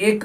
1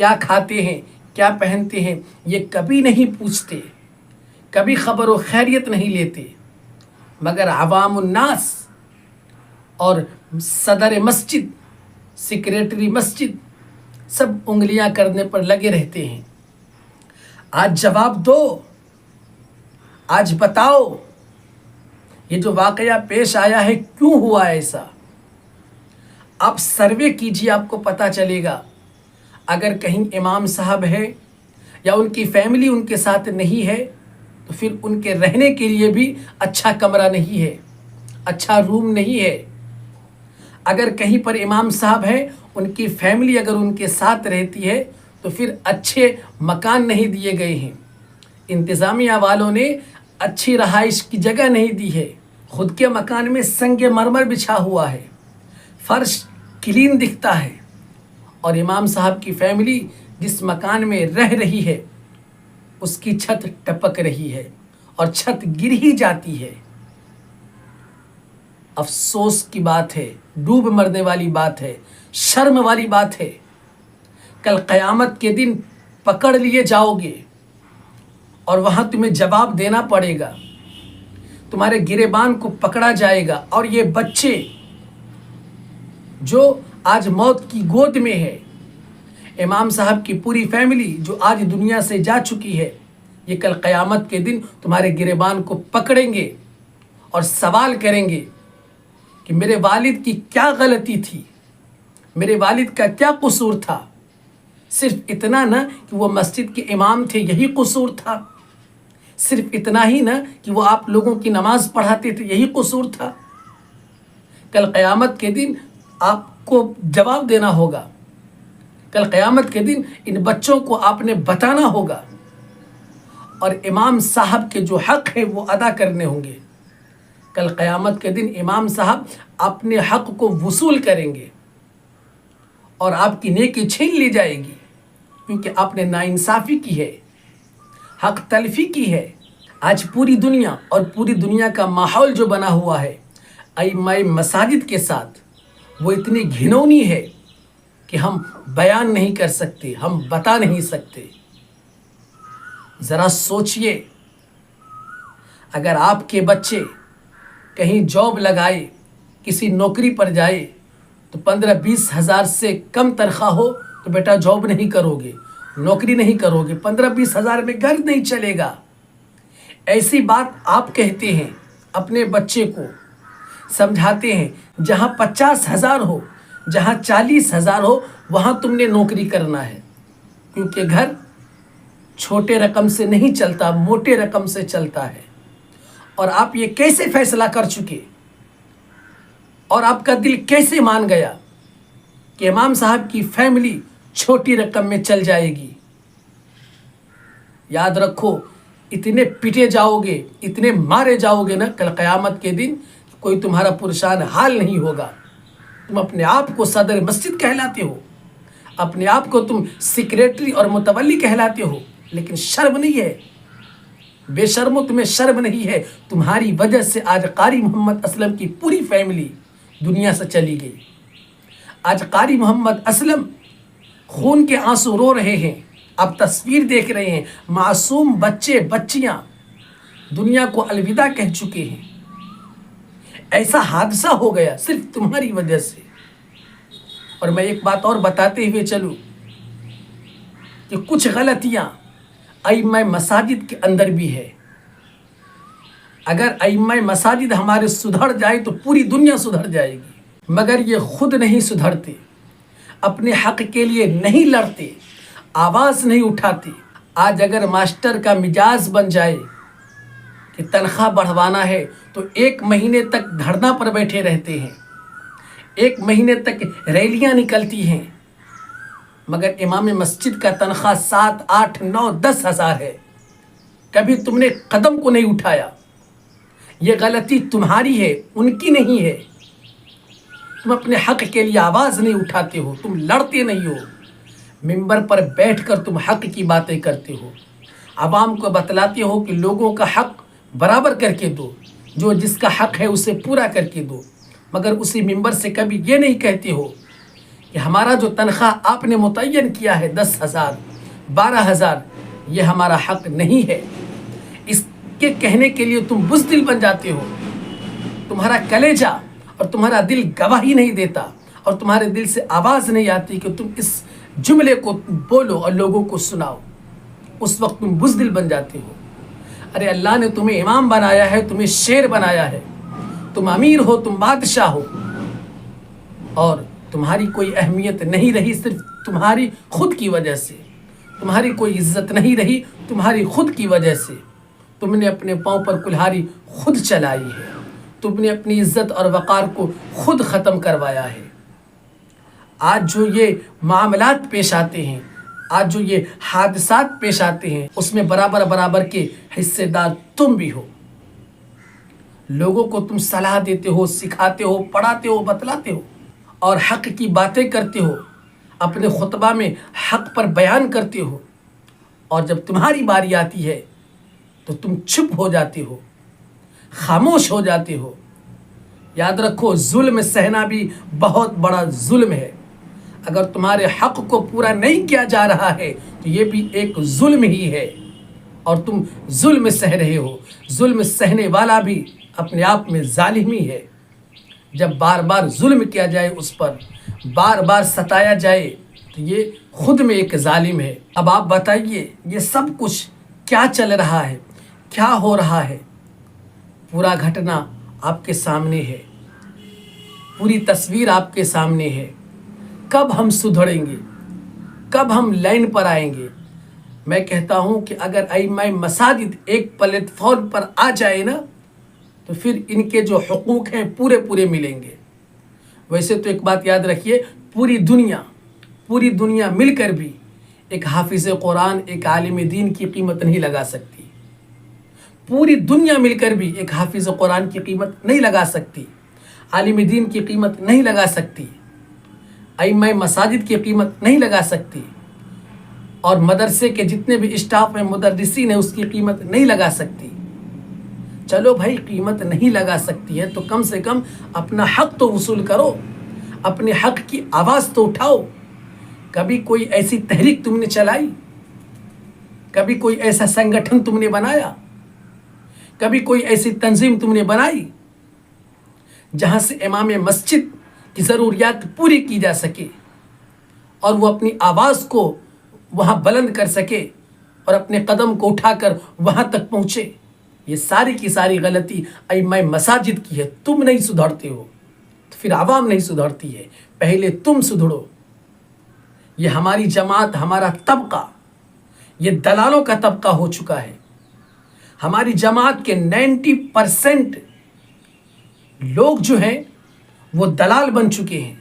کیا کھاتے ہیں، کیا پہنتے ہیں، یہ کبھی نہیں پوچھتے، کبھی خبر و خیریت نہیں لیتے، مگر عوام الناس اور صدر مسجد، سیکریٹری مسجد سب انگلیاں کرنے پر لگے رہتے ہیں۔ آج جواب دو، آج بتاؤ یہ جو واقعہ پیش آیا ہے کیوں ہوا ایسا؟ آپ سروے کیجیے، آپ کو پتہ چلے گا۔ اگر کہیں امام صاحب ہے یا ان کی فیملی ان کے ساتھ نہیں ہے تو پھر ان کے رہنے کے لیے بھی اچھا کمرہ نہیں ہے، اچھا روم نہیں ہے۔ اگر کہیں پر امام صاحب ہے، ان کی فیملی اگر ان کے ساتھ رہتی ہے تو پھر اچھے مکان نہیں دیے گئے ہیں، انتظامیہ والوں نے اچھی رہائش کی جگہ نہیں دی ہے، خود کے مکان میں سنگ مرمر بچھا ہوا ہے، فرش کلین دکھتا ہے، اور امام صاحب کی فیملی جس مکان میں رہ رہی ہے اس کی چھت ٹپک رہی ہے اور چھت گر ہی جاتی ہے۔ افسوس کی بات ہے، ڈوب مرنے والی بات ہے، شرم والی بات ہے۔ کل قیامت کے دن پکڑ لیے جاؤ گے اور وہاں تمہیں جواب دینا پڑے گا، تمہارے گریبان کو پکڑا جائے گا، اور یہ بچے جو آج موت کی گود میں ہے، امام صاحب کی پوری فیملی جو آج دنیا سے جا چکی ہے، یہ کل قیامت کے دن تمہارے گریبان کو پکڑیں گے اور سوال کریں گے کہ میرے والد کی کیا غلطی تھی، میرے والد کا کیا قصور تھا؟ صرف اتنا نہ کہ وہ مسجد کے امام تھے یہی قصور تھا، صرف اتنا ہی نہ کہ وہ آپ لوگوں کی نماز پڑھاتے تھے یہی قصور تھا۔ کل قیامت کے دن آپ کو جواب دینا ہوگا، کل قیامت کے دن ان بچوں کو آپ نے بتانا ہوگا، اور امام صاحب کے جو حق ہے وہ ادا کرنے ہوں گے۔ کل قیامت کے دن امام صاحب اپنے حق کو وصول کریں گے اور آپ کی نیکی چھین لی جائے گی، کیونکہ آپ نے ناانصافی کی ہے، حق تلفی کی ہے۔ آج پوری دنیا اور پوری دنیا کا ماحول جو بنا ہوا ہے ائمہ مساجد کے ساتھ، وہ اتنی گھنونی ہے کہ ہم بیان نہیں کر سکتے، ہم بتا نہیں سکتے۔ ذرا سوچئے، اگر آپ کے بچے کہیں جاب لگائے، کسی نوکری پر جائے تو 15-20 ہزار سے کم تنخواہ ہو تو بیٹا جاب نہیں کرو گے، نوکری نہیں کرو گے، 15-20 ہزار میں گھر نہیں چلے گا۔ ایسی بات آپ کہتے ہیں، اپنے بچے کو سمجھاتے ہیں، جہاں 50 ہزار ہو، جہاں 40 ہزار ہو وہاں تم نے نوکری کرنا ہے، کیونکہ گھر چھوٹے رقم سے نہیں چلتا، موٹے رقم سے چلتا ہے۔ اور آپ یہ کیسے فیصلہ کر چکے، اور آپ کا دل کیسے مان گیا کہ امام صاحب کی فیملی چھوٹی رقم میں چل جائے گی؟ یاد رکھو، اتنے پیٹے جاؤ گے، اتنے مارے جاؤ گے نا کل قیامت کے دن، کوئی تمہارا پریشان حال نہیں ہوگا۔ تم اپنے آپ کو صدر مسجد کہلاتے ہو، اپنے آپ کو تم سیکریٹری اور متولی کہلاتے ہو، لیکن شرم نہیں ہے، بے شرمو، تمہیں شرم نہیں ہے۔ تمہاری وجہ سے آج قاری محمد اسلم کی پوری فیملی دنیا سے چلی گئی۔ آج قاری محمد اسلم خون کے آنسو رو رہے ہیں، آپ تصویر دیکھ رہے ہیں، معصوم بچے بچیاں دنیا کو الوداع کہہ چکے ہیں۔ ایسا حادثہ ہو گیا صرف تمہاری وجہ سے۔ اور میں ایک بات اور بتاتے ہوئے چلوں کہ کچھ غلطیاں ائمہ مساجد کے اندر بھی ہے۔ اگر ائمہ مساجد ہمارے سدھر جائے تو پوری دنیا سدھر جائے گی، مگر یہ خود نہیں سدھرتے، اپنے حق کے لیے نہیں لڑتے، آواز نہیں اٹھاتے۔ آج اگر ماسٹر کا مزاج بن جائے کہ تنخواہ بڑھوانا ہے تو 1 مہینے تک دھرنا پر بیٹھے رہتے ہیں، 1 مہینے تک ریلیاں نکلتی ہیں، مگر امام مسجد کا تنخواہ 7، 8، 9، 10 ہزار ہے، کبھی تم نے قدم کو نہیں اٹھایا۔ یہ غلطی تمہاری ہے، ان کی نہیں ہے۔ تم اپنے حق کے لیے آواز نہیں اٹھاتے ہو، تم لڑتے نہیں ہو، ممبر پر بیٹھ کر تم حق کی باتیں کرتے ہو، عوام کو بتلاتے ہو کہ لوگوں کا حق برابر کر کے دو، جو جس کا حق ہے اسے پورا کر کے دو، مگر اسی ممبر سے کبھی یہ نہیں کہتے ہو کہ ہمارا جو تنخواہ آپ نے متعین کیا ہے 10,000 12,000 یہ ہمارا حق نہیں ہے، اس کے کہنے کے لیے تم بزدل بن جاتے ہو، تمہارا کلیجہ اور تمہارا دل گواہی نہیں دیتا اور تمہارے دل سے آواز نہیں آتی کہ تم اس جملے کو بولو اور لوگوں کو سناؤ، اس وقت تم بزدل بن جاتے ہو۔ ارے اللہ نے تمہیں امام بنایا ہے، تمہیں شیر بنایا ہے، تم امیر ہو، تم بادشاہ ہو، اور تمہاری کوئی اہمیت نہیں رہی صرف تمہاری خود کی وجہ سے، تمہاری کوئی عزت نہیں رہی تمہاری خود کی وجہ سے، تم نے اپنے پاؤں پر کلہاڑی خود چلائی ہے، تم نے اپنی عزت اور وقار کو خود ختم کروایا ہے۔ آج جو یہ معاملات پیش آتے ہیں، آج جو یہ حادثات پیش آتے ہیں، اس میں برابر برابر کے حصے دار تم بھی ہو۔ لوگوں کو تم صلاح دیتے ہو، سکھاتے ہو، پڑھاتے ہو، بتلاتے ہو اور حق کی باتیں کرتے ہو، اپنے خطبہ میں حق پر بیان کرتے ہو، اور جب تمہاری باری آتی ہے تو تم چپ ہو جاتے ہو، خاموش ہو جاتے ہو۔ یاد رکھو، ظلم سہنا بھی بہت بڑا ظلم ہے۔ اگر تمہارے حق کو پورا نہیں کیا جا رہا ہے تو یہ بھی ایک ظلم ہی ہے، اور تم ظلم سہ رہے ہو۔ ظلم سہنے والا بھی اپنے آپ میں ظالم ہی ہے۔ جب بار بار ظلم کیا جائے، اس پر بار بار ستایا جائے، تو یہ خود میں ایک ظالم ہے۔ اب آپ بتائیے، یہ سب کچھ کیا چل رہا ہے، کیا ہو رہا ہے؟ پورا گھٹنا آپ کے سامنے ہے، پوری تصویر آپ کے سامنے ہے۔ کب ہم سدھریں گے؟ کب ہم لائن پر آئیں گے؟ میں کہتا ہوں کہ اگر ائمہ مساجد ایک پلیٹ فارم پر آ جائے نا، تو پھر ان کے جو حقوق ہیں پورے ملیں گے۔ ویسے تو ایک بات یاد رکھیے، پوری دنیا مل کر بھی ایک حافظ قرآن، ایک عالم دین کی قیمت نہیں لگا سکتی۔ پوری دنیا مل کر بھی ایک حافظ قرآن کی قیمت نہیں لگا سکتی، عالم دین کی قیمت نہیں لگا سکتی، ائمہ مساجد کی قیمت نہیں لگا سکتی، اور مدرسے کے جتنے بھی اسٹاف ہیں، مدرسین ہیں، اس کی قیمت نہیں لگا سکتی۔ چلو بھائی، قیمت نہیں لگا سکتی ہے تو کم سے کم اپنا حق تو وصول کرو، اپنے حق کی آواز تو اٹھاؤ۔ کبھی کوئی ایسی تحریک تم نے چلائی؟ کبھی کوئی ایسا سنگٹھن تم نے بنایا؟ کبھی کوئی ایسی تنظیم تم نے بنائی جہاں سے امام مسجد کی ضروریات پوری کی جا سکے اور وہ اپنی آواز کو وہاں بلند کر سکے اور اپنے قدم کو اٹھا کر وہاں تک پہنچے؟ یہ ساری کی ساری غلطی ائمہ مساجد کی ہے۔ تم نہیں سدھرتے ہو تو پھر عوام نہیں سدھرتی ہے، پہلے تم سدھرو۔ یہ ہماری جماعت، ہمارا طبقہ، یہ دلالوں کا طبقہ ہو چکا ہے۔ ہماری جماعت کے 90% لوگ جو ہیں وہ دلال بن چکے ہیں،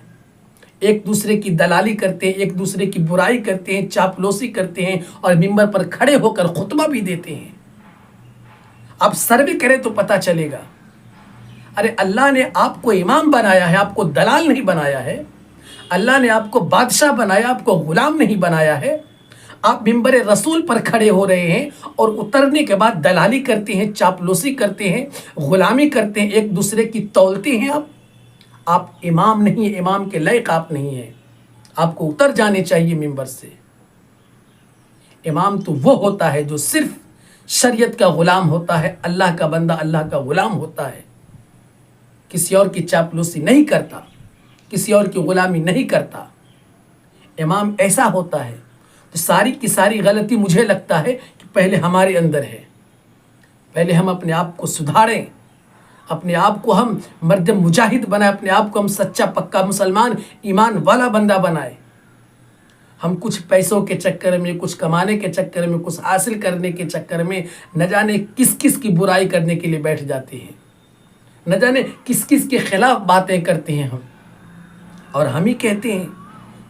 ایک دوسرے کی دلالی کرتے ہیں، ایک دوسرے کی برائی کرتے ہیں، چاپلوسی کرتے ہیں، اور ممبر پر کھڑے ہو کر خطبہ بھی دیتے ہیں۔ اب سروے کرے تو پتہ چلے گا۔ ارے اللہ نے آپ کو امام بنایا ہے، آپ کو دلال نہیں بنایا ہے۔ اللہ نے آپ کو بادشاہ بنایا، آپ کو غلام نہیں بنایا ہے۔ آپ ممبر رسول پر کھڑے ہو رہے ہیں اور اترنے کے بعد دلالی کرتے ہیں، چاپلوسی کرتے ہیں، غلامی کرتے ہیں، ایک دوسرے کی تولتے ہیں۔ آپ امام نہیں، امام کے لائق آپ نہیں ہیں، آپ کو اتر جانے چاہیے ممبر سے۔ امام تو وہ ہوتا ہے جو صرف شریعت کا غلام ہوتا ہے، اللہ کا بندہ، اللہ کا غلام ہوتا ہے، کسی اور کی چاپلوسی نہیں کرتا، کسی اور کی غلامی نہیں کرتا۔ امام ایسا ہوتا ہے۔ تو ساری کی ساری غلطی مجھے لگتا ہے کہ پہلے ہمارے اندر ہے۔ پہلے ہم اپنے آپ کو سدھاریں، اپنے آپ کو ہم مرد مجاہد بنائیں، اپنے آپ کو ہم سچا پکا مسلمان، ایمان والا بندہ بنائیں۔ ہم کچھ پیسوں کے چکر میں، کچھ کمانے کے چکر میں، کچھ حاصل کرنے کے چکر میں نہ جانے کس کس کی برائی کرنے کے لیے بیٹھ جاتے ہیں، نہ جانے کس کس کے خلاف باتیں کرتے ہیں ہم، اور ہم ہی کہتے ہیں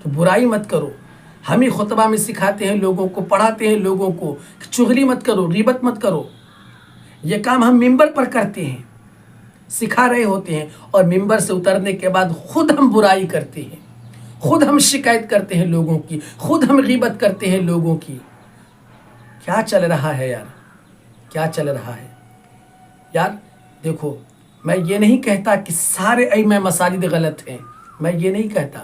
کہ برائی مت کرو۔ ہم ہی خطبہ میں سکھاتے ہیں لوگوں کو، پڑھاتے ہیں لوگوں کو کہ چغلی مت کرو، غیبت مت کرو۔ یہ کام ہم ممبر پر کرتے ہیں، سکھا رہے ہوتے ہیں، اور ممبر سے اترنے کے بعد خود ہم برائی کرتے ہیں، خود ہم شکایت کرتے ہیں لوگوں کی، خود ہم غیبت کرتے ہیں لوگوں کی۔ کیا چل رہا ہے یار؟ کیا چل رہا ہے یار؟ دیکھو، میں یہ نہیں کہتا کہ سارے ائمہ مساجد غلط ہیں، میں یہ نہیں کہتا۔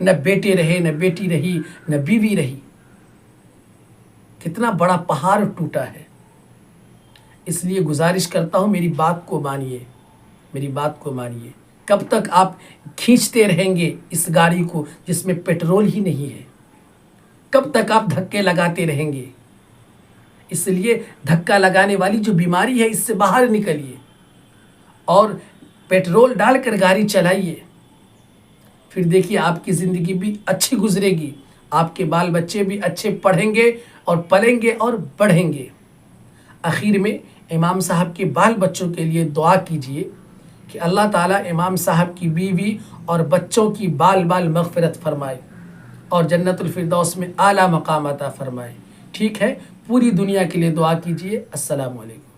نہ بیٹے رہے، نہ بیٹی رہی، نہ بیوی رہی، کتنا بڑا پہاڑ ٹوٹا ہے۔ اس لیے گزارش کرتا ہوں میری بات کو مانیے، میری بات کو مانیے۔ کب تک آپ کھینچتے رہیں گے اس گاڑی کو جس میں پیٹرول ہی نہیں ہے؟ کب تک آپ دھکے لگاتے رہیں گے؟ اس لیے دھکا لگانے والی جو بیماری ہے اس سے باہر نکلیے اور پیٹرول ڈال کر گاڑی چلائیے، پھر دیکھیے آپ کی زندگی بھی اچھی گزرے گی، آپ کے بال بچے بھی اچھے پڑھیں گے اور پلیں گے اور بڑھیں گے۔ آخر میں امام صاحب کے بال بچوں کے لیے دعا کیجئے کہ اللہ تعالیٰ امام صاحب کی بیوی اور بچوں کی بال مغفرت فرمائے اور جنت الفردوس میں اعلیٰ مقام عطا فرمائے۔ ٹھیک ہے، پوری دنیا کے لیے دعا کیجئے۔ السلام علیکم۔